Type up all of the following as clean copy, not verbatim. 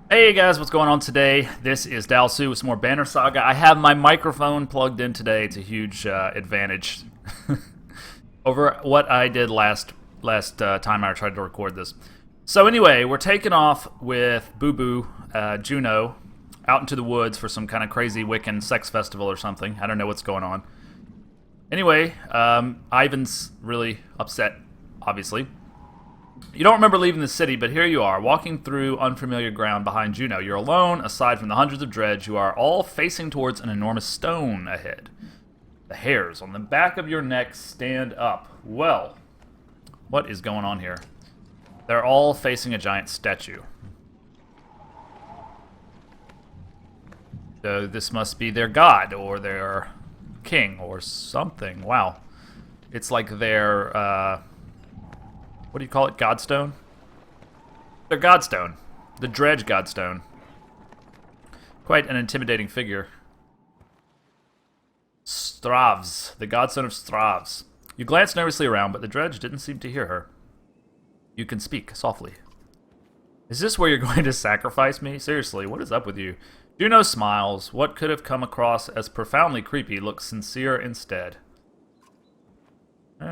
Hey guys, what's going on today? This is Dalsu with some more Banner Saga. I have my microphone plugged in today. It's a huge advantage over what I did last time I tried to record this. So anyway, we're taking off with Boo Boo, Juno, out into the woods for some kind of crazy Wiccan sex festival or something. I don't know what's going on. Anyway, Ivan's really upset, obviously. You don't remember leaving the city, but here you are, walking through unfamiliar ground behind Juno. You're alone, aside from the hundreds of dredge who are all facing towards an enormous stone ahead. The hairs on the back of your neck stand up. Well, what is going on here? They're all facing a giant statue. So this must be their god, or their king, or something. Wow. It's like their, what do you call it? Godstone? Their Godstone. The Dredge Godstone. Quite an intimidating figure. Stravs. The Godstone of Stravs. You glance nervously around, but the Dredge didn't seem to hear her. You can speak softly. Is this where you're going to sacrifice me? Seriously, what is up with you? Juno smiles. What could have come across as profoundly creepy looks sincere instead.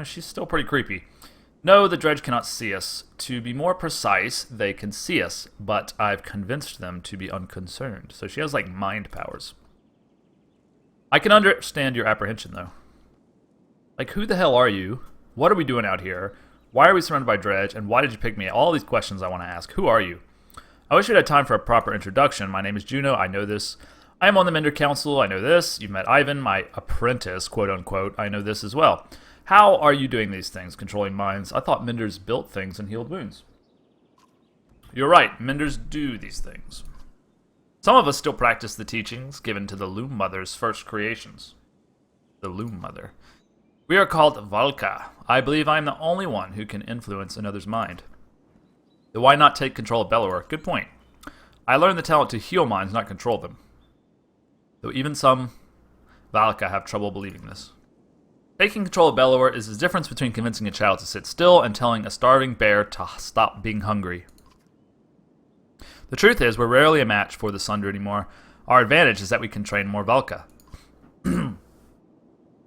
She's still pretty creepy. No, the Dredge cannot see us. To be more precise, they can see us, but I've convinced them to be unconcerned. So she has, like, mind powers. I can understand your apprehension, though. Like, who the hell are you? What are we doing out here? Why are we surrounded by Dredge? And why did you pick me? All these questions I want to ask. Who are you? I wish we had time for a proper introduction. My name is Juno. I know this. I am on the Mender Council. I know this. You've met Ivan, my apprentice, quote-unquote. I know this as well. How are you doing these things, controlling minds? I thought Menders built things and healed wounds. You're right, Menders do these things. Some of us still practice the teachings given to the Loom Mother's first creations. The Loom Mother. We are called Valka. I believe I am the only one who can influence another's mind. Then why not take control of Bellower? Good point. I learned the talent to heal minds, not control them. Though even some Valka have trouble believing this. Taking control of Bellower is the difference between convincing a child to sit still and telling a starving bear to stop being hungry. The truth is, we're rarely a match for the Sunder anymore. Our advantage is that we can train more Valka. It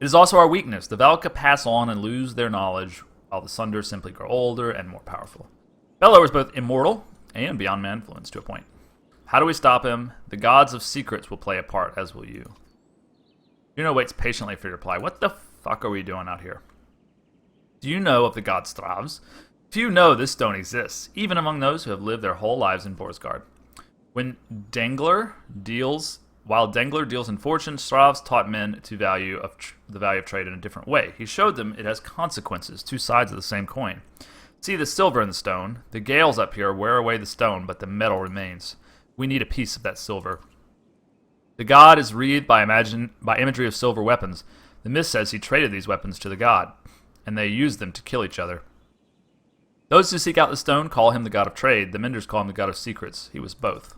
is also our weakness. The Valka pass on and lose their knowledge, while the Sunder simply grow older and more powerful. Bellower is both immortal and beyond man influence to a point. How do we stop him? The gods of secrets will play a part, as will you. Juno waits patiently for your reply. What the fuck are we doing out here? Do you know of the god Stravs? Few know this stone exists, even among those who have lived their whole lives in Borsgard. While Dengler deals in fortune, Stravs taught men the value of trade in a different way. He showed them it has consequences, two sides of the same coin. See the silver in the stone. The gales up here wear away the stone, but the metal remains. We need a piece of that silver. The god is wreathed by imagery of silver weapons. The myth says he traded these weapons to the god, and they used them to kill each other. Those who seek out the stone call him the god of trade. The Menders call him the god of secrets. He was both.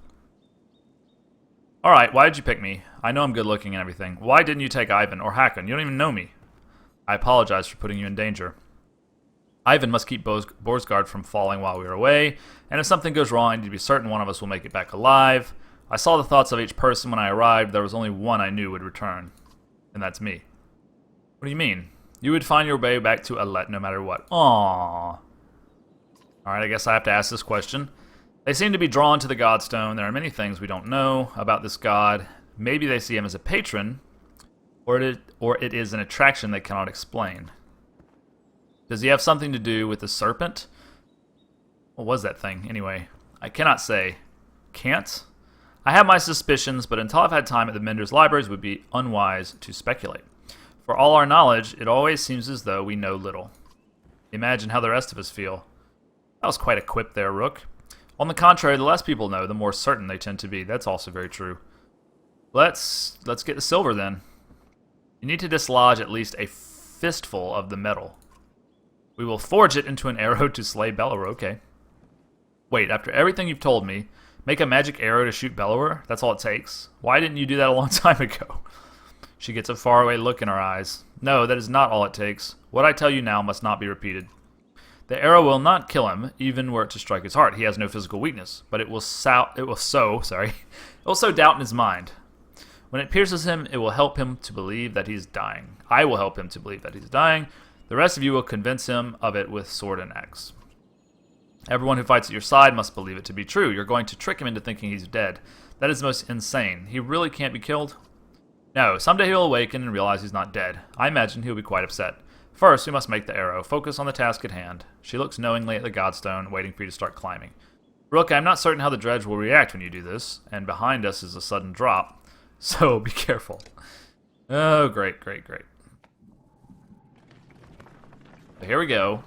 Alright, why did you pick me? I know I'm good looking and everything. Why didn't you take Ivan or Hakon? You don't even know me. I apologize for putting you in danger. Ivan must keep Borsgard from falling while we are away, and if something goes wrong, I need to be certain one of us will make it back alive. I saw the thoughts of each person when I arrived. There was only one I knew would return, and that's me. What do you mean? You would find your way back to Alet no matter what. Aww. Alright, I guess I have to ask this question. They seem to be drawn to the Godstone. There are many things we don't know about this god. Maybe they see him as a patron, or it is an attraction they cannot explain. Does he have something to do with the serpent? What was that thing, anyway? I cannot say. Can't? I have my suspicions, but until I've had time at the Menders libraries, it would be unwise to speculate. For all our knowledge, it always seems as though we know little. Imagine how the rest of us feel. That was quite a quip there, Rook. On the contrary, the less people know, the more certain they tend to be. That's also very true. Let's get the silver, then. You need to dislodge at least a fistful of the metal. We will forge it into an arrow to slay Bellower, okay. Wait, after everything you've told me, make a magic arrow to shoot Bellower? That's all it takes? Why didn't you do that a long time ago? She gets a faraway look in her eyes. No, that is not all it takes. What I tell you now must not be repeated. The arrow will not kill him, even were it to strike his heart. He has no physical weakness, but it will sow doubt in his mind. When it pierces him, it will help him to believe that he's dying. I will help him to believe that he's dying. The rest of you will convince him of it with sword and axe. Everyone who fights at your side must believe it to be true. You're going to trick him into thinking he's dead. That is most insane. He really can't be killed? No, someday he'll awaken and realize he's not dead. I imagine he'll be quite upset. First, we must make the arrow. Focus on the task at hand. She looks knowingly at the godstone, waiting for you to start climbing. Rook, I'm not certain how the dredge will react when you do this, and behind us is a sudden drop, so be careful. Oh, great, great, great. So here we go.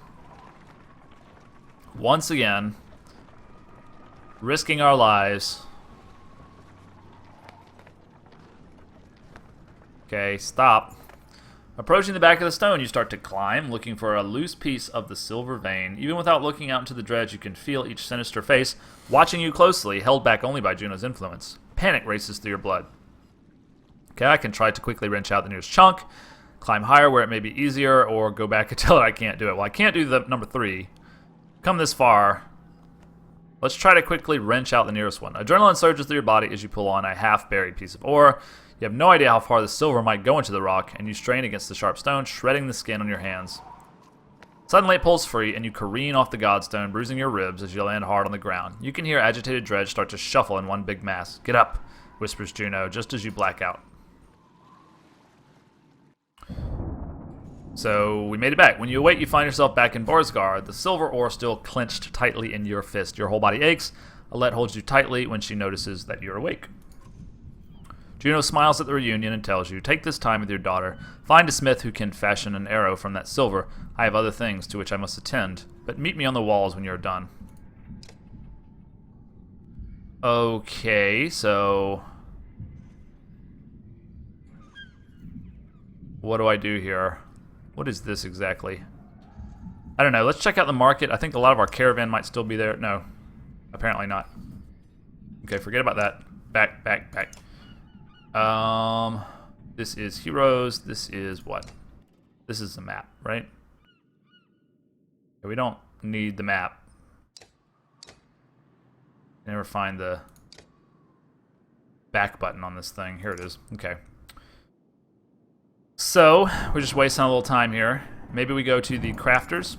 Once again, risking our lives. Okay, stop. Approaching the back of the stone, you start to climb, looking for a loose piece of the silver vein. Even without looking out into the dredge, you can feel each sinister face watching you closely, held back only by Juno's influence. Panic races through your blood. Okay, I can try to quickly wrench out the nearest chunk, climb higher where it may be easier, or go back and tell it I can't do it. Well, I can't do the number 3. Come this far. Let's try to quickly wrench out the nearest one. Adrenaline surges through your body as you pull on a half-buried piece of ore. You have no idea how far the silver might go into the rock, and you strain against the sharp stone, shredding the skin on your hands. Suddenly it pulls free, and you careen off the godstone, bruising your ribs as you land hard on the ground. You can hear agitated dredge start to shuffle in one big mass. Get up, whispers Juno, just as you black out. So, we made it back. When you awake, you find yourself back in Borsgard, the silver ore still clenched tightly in your fist. Your whole body aches. Alette holds you tightly when she notices that you're awake. Juno smiles at the reunion and tells you, take this time with your daughter. Find a smith who can fashion an arrow from that silver. I have other things to which I must attend, but meet me on the walls when you're done. Okay, so... what do I do here? What is this exactly? I don't know. Let's check out the market. I think a lot of our caravan might still be there. No, apparently not. Okay, forget about that. Back, back, back. This is heroes. This is what? This is the map, right? Okay, we don't need the map. Never find the back button on this thing. Here it is. Okay. So, we're just wasting a little time here. Maybe we go to the crafters.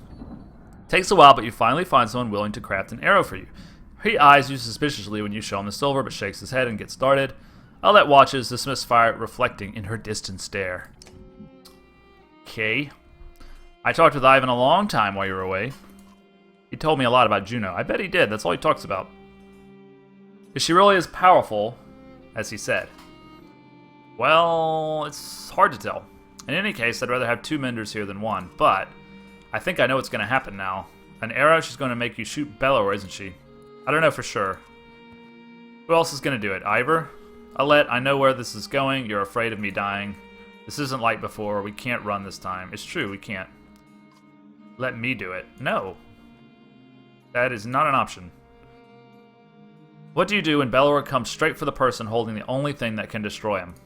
Takes a while, but you finally find someone willing to craft an arrow for you. He eyes you suspiciously when you show him the silver, but shakes his head and gets started. Alette watches the smith's fire reflecting in her distant stare. Okay. I talked with Ivan a long time while you were away. He told me a lot about Juno. I bet he did. That's all he talks about. Is she really as powerful as he said? Well, it's hard to tell. In any case, I'd rather have 2 menders here than 1, but I think I know what's going to happen now. An arrow, she's going to make you shoot Bellower, isn't she? I don't know for sure. Who else is going to do it? Ivor? Alette, I know where this is going. You're afraid of me dying. This isn't like before. We can't run this time. It's true, we can't. Let me do it. No. That is not an option. What do you do when Bellower comes straight for the person holding the only thing that can destroy him?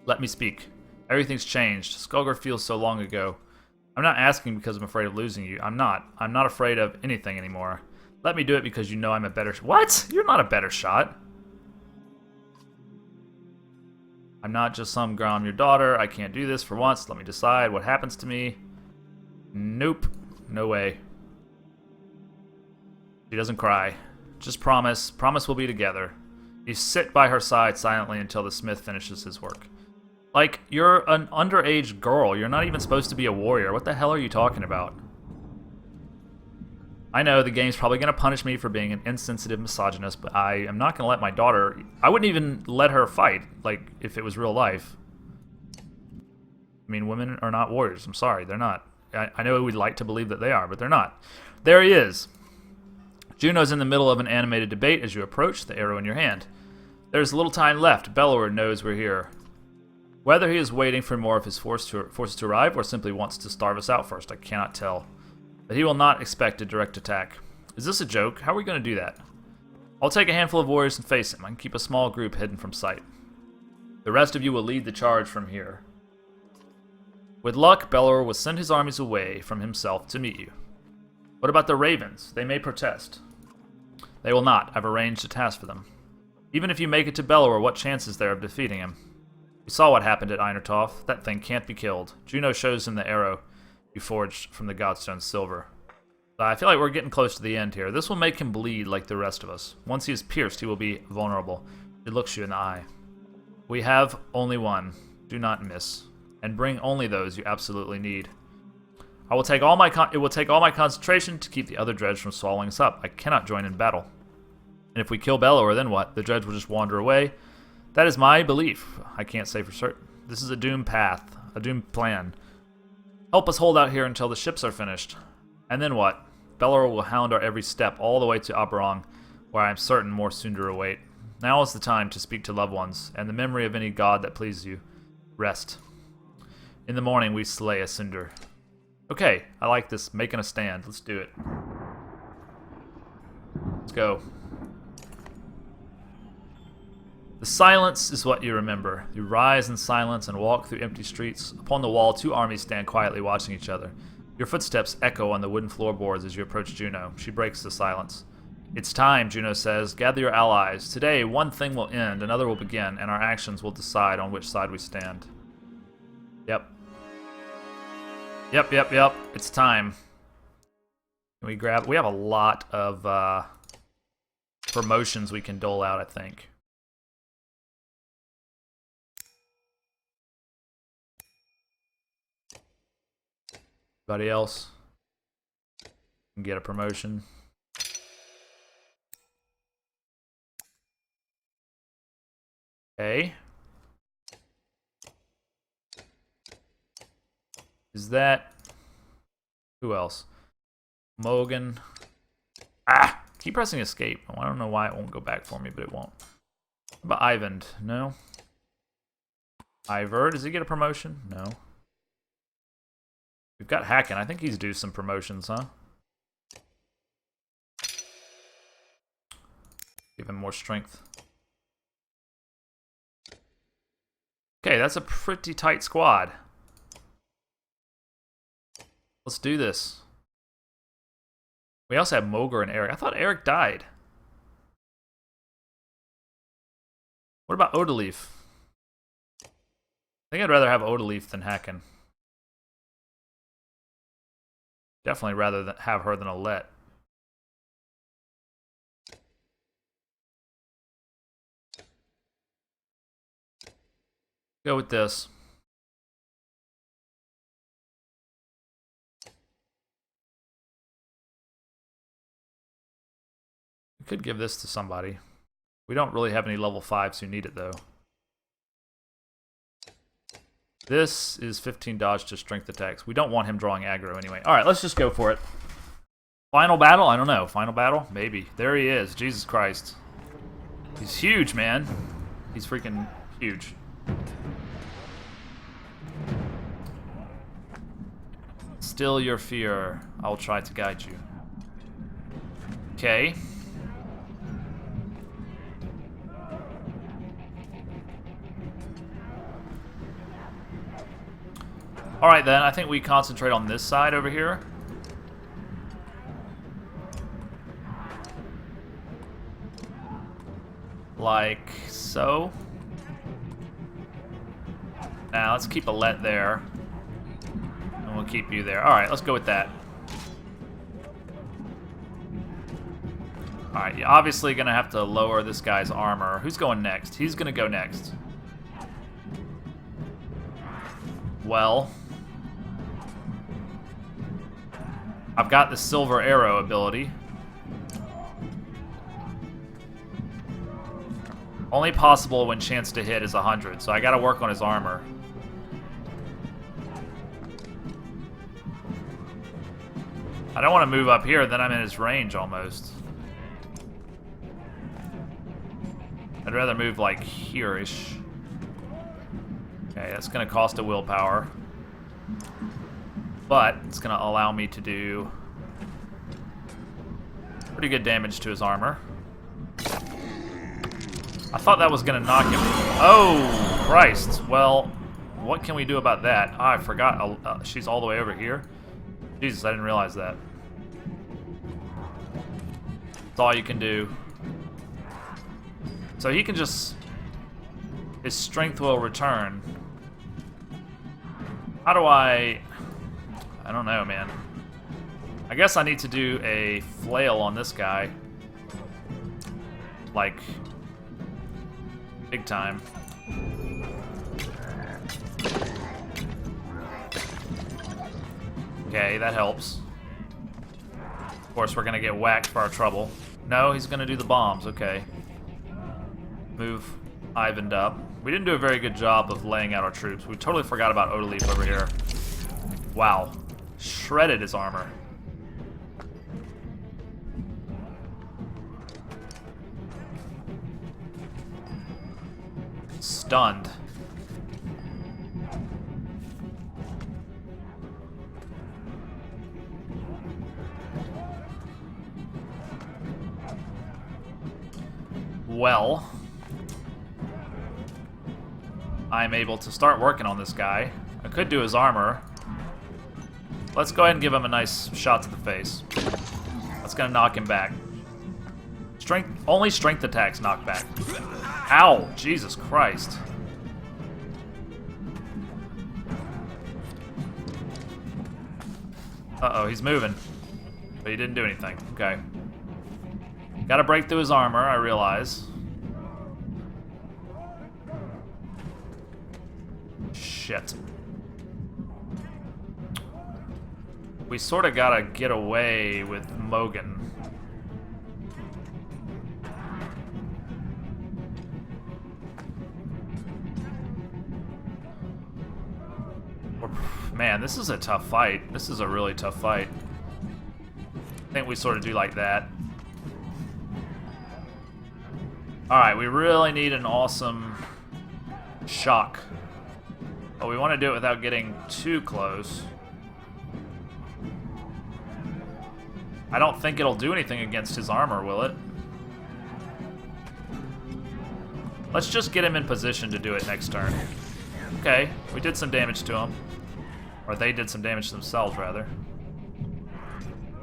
Let me speak. Everything's changed. Skullgard feels so long ago. I'm not asking because I'm afraid of losing you. I'm not. I'm not afraid of anything anymore. Let me do it because you know I'm a better... What? You're not a better shot. I'm not just some girl. I'm your daughter. I can't do this for once. Let me decide what happens to me. Nope. No way. She doesn't cry. Just promise. Promise we'll be together. You sit by her side silently until the smith finishes his work. Like, you're an underage girl. You're not even supposed to be a warrior. What the hell are you talking about? I know the game's probably going to punish me for being an insensitive misogynist, but I am not going to let my daughter... I wouldn't even let her fight, like, if it was real life. I mean, women are not warriors. I'm sorry, they're not. I know we'd like to believe that they are, but they're not. There he is. Juno's in the middle of an animated debate as you approach, the arrow in your hand. There's little time left. Bellower knows we're here. Whether he is waiting for more of his forces to arrive or simply wants to starve us out first, I cannot tell. But he will not expect a direct attack. Is this a joke? How are we going to do that? I'll take a handful of warriors and face him. I can keep a small group hidden from sight. The rest of you will lead the charge from here. With luck, Bellower will send his armies away from himself to meet you. What about the ravens? They may protest. They will not. I've arranged a task for them. Even if you make it to Bellower, what chance is there of defeating him? You saw what happened at Einertoff. That thing can't be killed. Juno shows him the arrow you forged from the Godstone silver. I feel like we're getting close to the end here. This will make him bleed like the rest of us. Once he is pierced, he will be vulnerable. It looks you in the eye. We have only one. Do not miss. And bring only those you absolutely need. It will take all my concentration to keep the other dredge from swallowing us up. I cannot join in battle. And if we kill Bellower, then what? The dredge will just wander away. That is my belief. I can't say for certain. This is a doomed path, a doomed plan. Help us hold out here until the ships are finished. And then what? Bellower will hound our every step all the way to Oberon, where I am certain more soon to await. Now is the time to speak to loved ones, and the memory of any god that pleases you. Rest. In the morning we slay a cinder. Okay, I like this. Making a stand. Let's do it. Let's go. The silence is what you remember. You rise in silence and walk through empty streets. Upon the wall, two armies stand quietly watching each other. Your footsteps echo on the wooden floorboards as you approach Juno. She breaks the silence. It's time, Juno says. Gather your allies. Today, one thing will end, another will begin, and our actions will decide on which side we stand. Yep. Yep. It's time. Can we grab... We have a lot of promotions we can dole out, I think. Anybody else can get a promotion? Okay. Is that... Who else? Mogan. Ah! Keep pressing escape. I don't know why it won't go back for me, but it won't. What about Ivand? No. Iverd, does he get a promotion? No. We've got Hacken. I think he's due some promotions, huh? Give him more strength. Okay, that's a pretty tight squad. Let's do this. We also have Moger and Eric. I thought Eric died. What about Odaleaf? I think I'd rather have Odaleaf than Hacken. Definitely rather have her than Alette. Go with this. We could give this to somebody. We don't really have any level 5s who need it, though. This is 15 dodge to strength attacks. We don't want him drawing aggro anyway. Alright, let's just go for it. Final battle? I don't know. Final battle? Maybe. There he is. Jesus Christ. He's huge, man. He's freaking huge. Still your fear. I'll try to guide you. Okay. Alright then, I think we concentrate on this side over here. Like so. Now let's keep Alette there. And we'll keep you there. Alright, let's go with that. Alright, you're obviously gonna have to lower this guy's armor. Who's going next? He's gonna go next. Well, I've got the silver arrow ability. Only possible when chance to hit is 100, so I gotta work on his armor. I don't want to move up here, then I'm in his range almost. I'd rather move like here-ish. Okay, that's gonna cost a willpower. But it's gonna allow me to do pretty good damage to his armor. I thought that was gonna knock him. Oh, Christ. Well, what can we do about that? Oh, I forgot. She's all the way over here. Jesus, I didn't realize that. That's all you can do. So he can just... His strength will return. How do I don't know, man. I guess I need to do a flail on this guy. Like, big time. Okay, that helps. Of course, we're gonna get whacked for our trouble. No, he's gonna do the bombs, okay. Move Ivaned up. We didn't do a very good job of laying out our troops. We totally forgot about Odaleep over here. Wow. Shredded his armor. Stunned. Well, I'm able to start working on this guy. I could do his armor. Let's go ahead and give him a nice shot to the face. That's gonna knock him back. Only strength attacks knock back. Ow! Jesus Christ. Uh-oh, he's moving. But he didn't do anything. Okay. Gotta break through his armor, I realize. Shit. We sort of gotta get away with Mogan. Man, this is a tough fight. This is a really tough fight. I think we sort of do like that. Alright, we really need an awesome shock. But we want to do it without getting too close. I don't think it'll do anything against his armor, will it? Let's just get him in position to do it next turn. Okay, we did some damage to him. Or they did some damage to themselves, rather.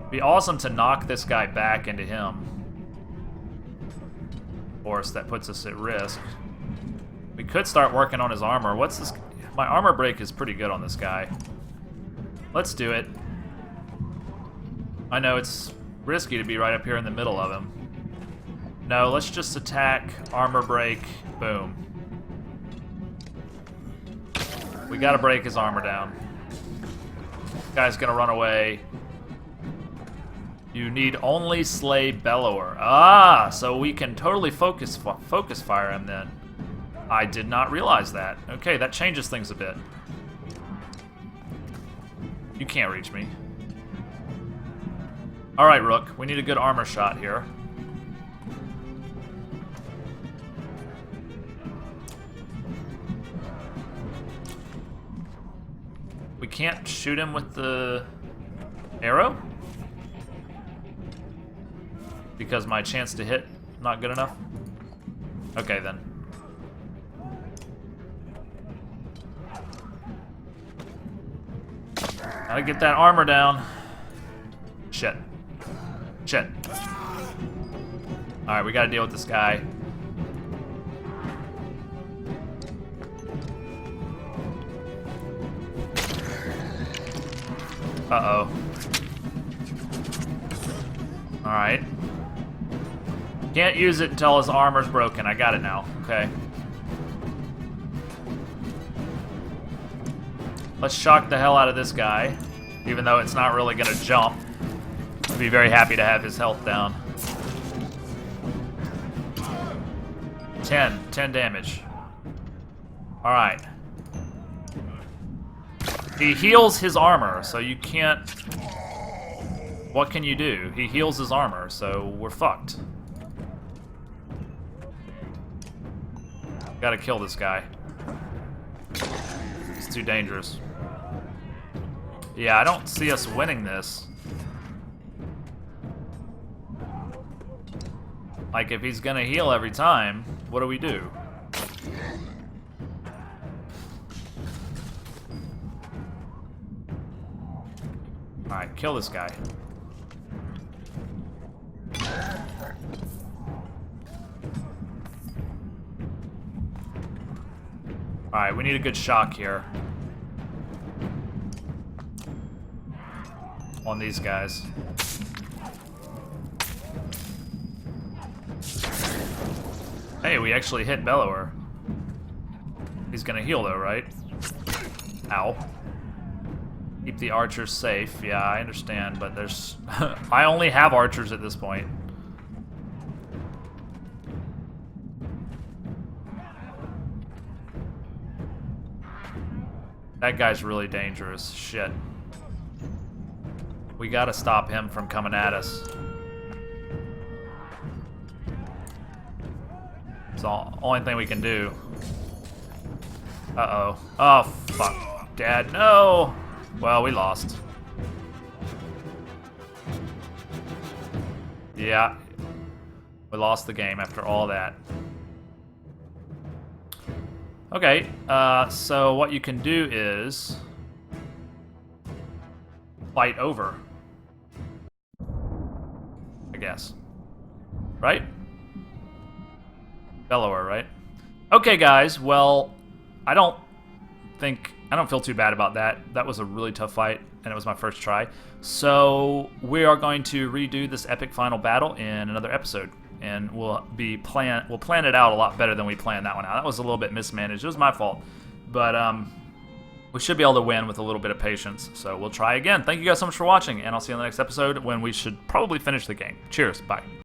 Be awesome to knock this guy back into him. Of course, that puts us at risk. We could start working on his armor. What's this? My armor break is pretty good on this guy. Let's do it. I know it's risky to be right up here in the middle of him. No, let's just attack, armor break, boom. We gotta break his armor down. Guy's gonna run away. You need only slay Bellower. Ah, so we can totally focus fire him then. I did not realize that. Okay, that changes things a bit. You can't reach me. Alright, Rook, we need a good armor shot here. We can't shoot him with the arrow? Because my chance to hit not good enough? Okay, then. Gotta get that armor down. Shit. Shit. Alright, we gotta deal with this guy. Uh-oh. Alright. Can't use it until his armor's broken. I got it now. Okay. Let's shock the hell out of this guy. Even though it's not really gonna jump. I'd be very happy to have his health down. 10 damage. Alright. He heals his armor, so you can't... What can you do? He heals his armor, so we're fucked. Gotta kill this guy. It's too dangerous. Yeah, I don't see us winning this. Like, if he's gonna heal every time, what do we do? Alright, kill this guy. Alright, we need a good shock here. On these guys. Hey, we actually hit Bellower. He's gonna heal though, right? Ow. Keep the archers safe. Yeah, I understand, but there's... I only have archers at this point. That guy's really dangerous. Shit. We gotta stop him from coming at us. It's the only thing we can do. Uh-oh. Oh, fuck. Dad, no! Well, we lost. Yeah. We lost the game after all that. Okay, so what you can do is... fight over. I guess. Right? Bellower, right? Okay, guys, well, I don't feel too bad about that. That was a really tough fight, and it was my first try. So we are going to redo this epic final battle in another episode, and we'll plan it out a lot better than we planned that one out. That was a little bit mismanaged. It was my fault, but we should be able to win with a little bit of patience. So we'll try again. Thank you guys so much for watching, and I'll see you in the next episode when we should probably finish the game. Cheers. Bye.